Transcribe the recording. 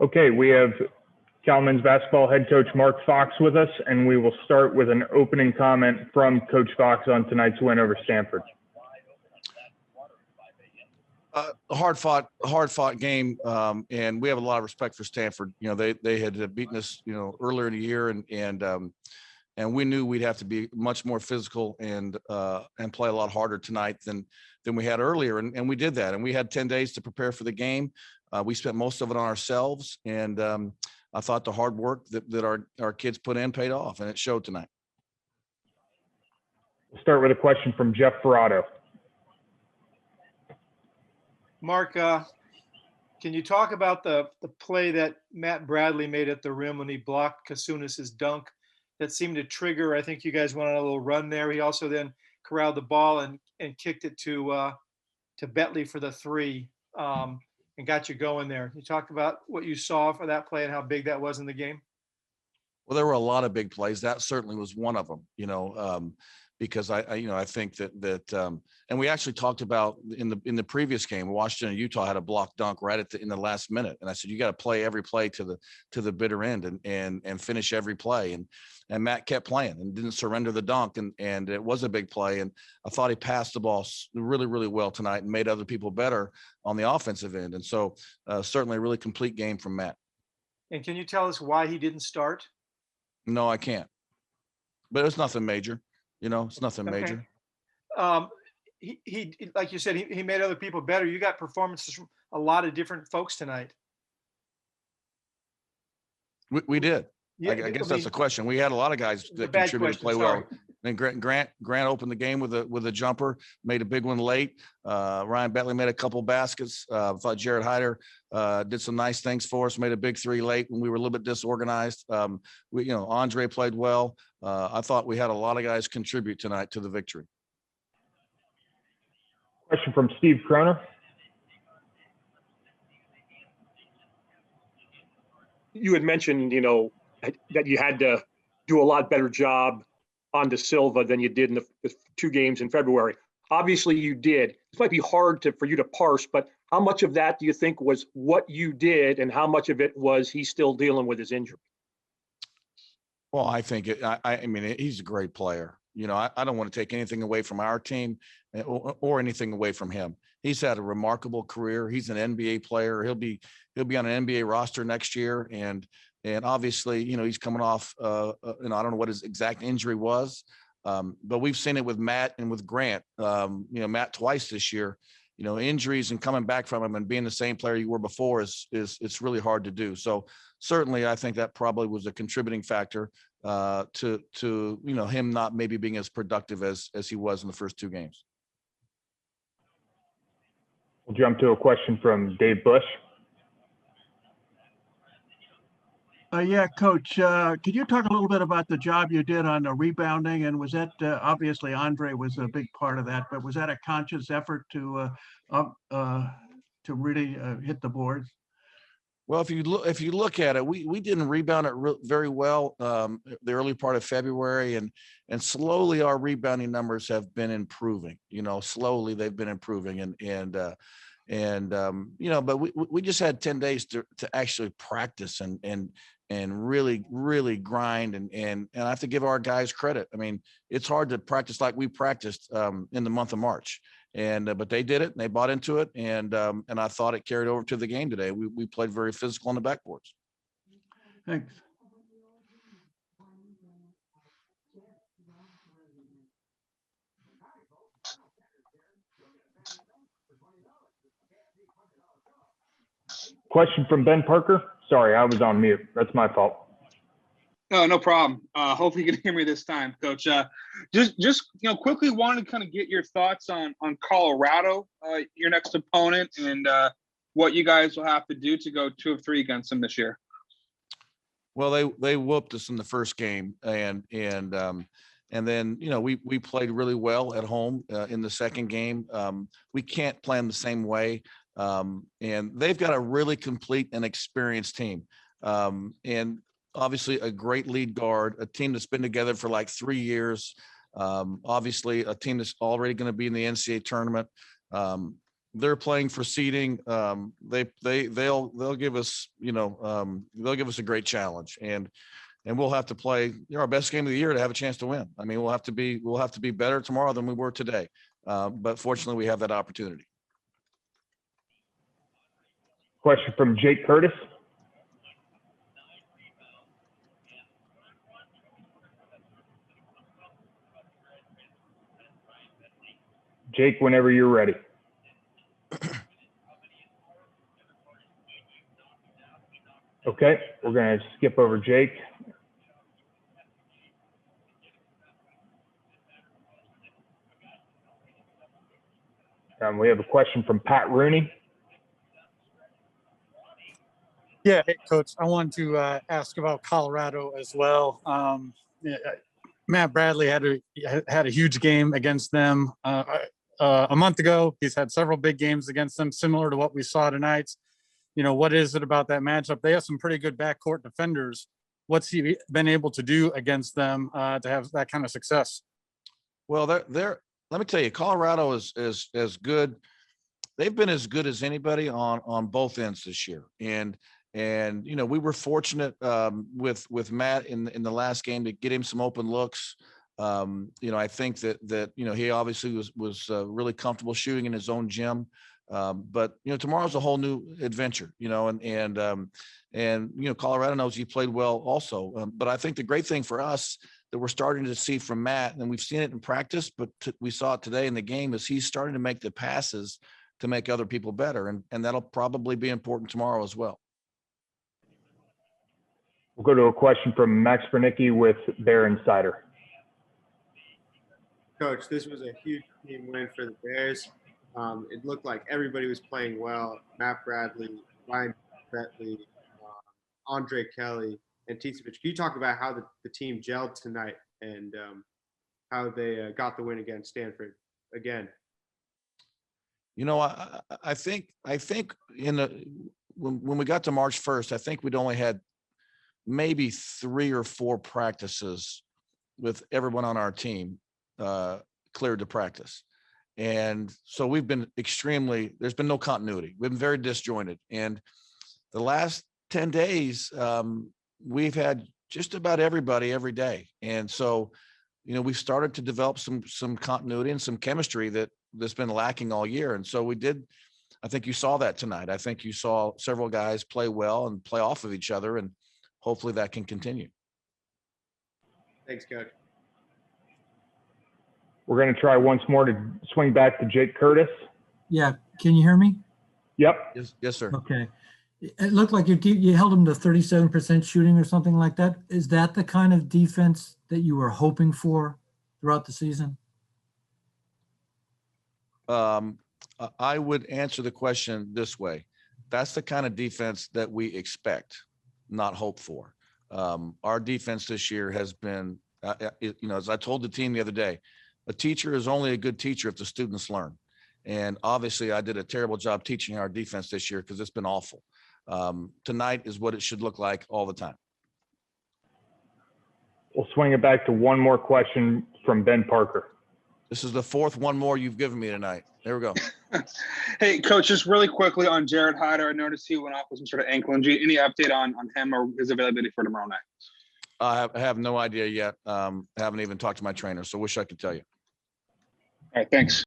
Okay, we have Cal men's basketball head coach Mark Fox with us, and we will start with an opening comment from Coach Fox on tonight's win over Stanford. Hard fought game, and we have a lot of respect for Stanford. You know, they had beaten us, you know, earlier in the year, and we knew we'd have to be much more physical and play a lot harder tonight than we had earlier, and we did that. And we had 10 days to prepare for the game. We spent most of it on ourselves, and I thought the hard work that our kids put in paid off, and it showed tonight. We'll start with a question from Jeff Ferrato. Mark, can you talk about the play that Matt Bradley made at the rim when he blocked Kasunis's dunk that seemed to trigger? I think you guys went on a little run there. He also then corralled the ball and kicked it to Betley for the three. And got you going there. You talk about what you saw for that play and how big that was in the game. Well, there were a lot of big plays. That certainly was one of them, you know, because I think that and we actually talked about in the previous game, Washington and Utah had a block dunk right in the last minute. And I said, you got to play every play to the bitter end and finish every play. And Matt kept playing and didn't surrender the dunk. And it was a big play. And I thought he passed the ball really, really well tonight and made other people better on the offensive end. And so certainly a really complete game from Matt. And can you tell us why he didn't start? No, I can't. But it's nothing major. You know, it's nothing major. He like you said, he made other people better. You got performances from a lot of different folks tonight. We did. Yeah, I guess that's the question. We had a lot of guys that contributed to play well. And Grant opened the game with a jumper, made a big one late. Ryan Betley made a couple baskets. I thought Jared Hyder did some nice things for us, made a big three late when we were a little bit disorganized. Andre played well. I thought we had a lot of guys contribute tonight to the victory. Question from Steve Croner. You had mentioned, that you had to do a lot better job on De Silva than you did in the 2 games in February. Obviously you did. This might be hard for you to parse, but how much of that do you think was what you did and how much of it was he's still dealing with his injury? Well, I think I mean, he's a great player. I don't want to take anything away from our team or anything away from him. He's had a remarkable career. He's an NBA player. He'll be on an NBA roster next year. And obviously, he's coming off, I don't know what his exact injury was, but we've seen it with Matt and with Grant. Matt twice this year. Injuries and coming back from them and being the same player you were before it's really hard to do. So certainly, I think that probably was a contributing factor to him not maybe being as productive as he was in the first 2 games. We'll jump to a question from Dave Bush. Yeah, Coach, could you talk a little bit about the job you did on the rebounding? And was that obviously Andre was a big part of that, but was that a conscious effort to really hit the boards? Well, if you look at it, we didn't rebound it very well the early part of February, and slowly our rebounding numbers have been improving. Slowly they've been improving, but we just had 10 days to actually practice and really grind and I have to give our guys credit. I mean, it's hard to practice like we practiced in the month of March, but they did it and they bought into it, and I thought it carried over to the game today. We played very physical on the backboards. Thanks. Question from Ben Parker. Sorry, I was on mute. That's my fault. No problem. Hopefully you can hear me this time, Coach. Just quickly wanted to kind of get your thoughts on Colorado, your next opponent, and what you guys will have to do to go 2 of 3 against them this year. Well, they whooped us in the first game, and then we played really well at home in the second game. We can't play them the same way. And they've got a really complete and experienced team. And obviously a great lead guard, a team that's been together for like 3 years. Obviously a team that's already going to be in the NCAA tournament. they're playing for seeding. They'll give us, they'll give us a great challenge, and we'll have to play our best game of the year to have a chance to win. I mean, we'll have to be better tomorrow than we were today. But fortunately, we have that opportunity. Question from Jake Curtis. Jake, whenever you're ready. Okay, we're going to skip over Jake. We have a question from Pat Rooney. Yeah, hey, Coach. I wanted to ask about Colorado as well. Matt Bradley had a huge game against them a month ago. He's had several big games against them, similar to what we saw tonight. What is it about that matchup? They have some pretty good backcourt defenders. What's he been able to do against them to have that kind of success? Well, let me tell you, Colorado is as good. They've been as good as anybody on both ends this year. And we were fortunate with Matt in the last game to get him some open looks. I think that he obviously was really comfortable shooting in his own gym. But tomorrow's a whole new adventure, and Colorado knows he played well also. But I think the great thing for us that we're starting to see from Matt, and we've seen it in practice, but we saw it today in the game, is he's starting to make the passes to make other people better. And that'll probably be important tomorrow as well. We'll go to a question from Max Bernicki with Bear Insider. Coach, this was a huge team win for the Bears. It looked like everybody was playing well. Matt Bradley, Ryan Bentley, Andre Kelly, and Tisevich. Can you talk about how the team gelled tonight and how they got the win against Stanford again? I think when we got to March 1st, I think we'd only had maybe 3 or 4 practices with everyone on our team cleared to practice. And so we've been there's been no continuity. We've been very disjointed. And the last 10 days, we've had just about everybody every day. And so, we've started to develop some continuity and some chemistry that's been lacking all year. And so I think you saw that tonight. I think you saw several guys play well and play off of each other, and hopefully that can continue. Thanks, Coach. We're going to try once more to swing back to Jake Curtis. Yeah. Can you hear me? Yep. Yes, sir. Okay. It looked like you held them to 37% shooting or something like that. Is that the kind of defense that you were hoping for throughout the season? I would answer the question this way. That's the kind of defense that we expect, not hope for. Our defense this year has been, as I told the team the other day, a teacher is only a good teacher if the students learn. And obviously I did a terrible job teaching our defense this year because it's been awful. Tonight is what it should look like all the time. We'll swing it back to one more question from Ben Parker. This is the 4th one more you've given me tonight. There we go. Hey, Coach, just really quickly on Jared Hyder. I noticed he went off with some sort of ankle injury. Any update on him or his availability for tomorrow night? I have no idea yet. I haven't even talked to my trainer, so wish I could tell you. All right, thanks.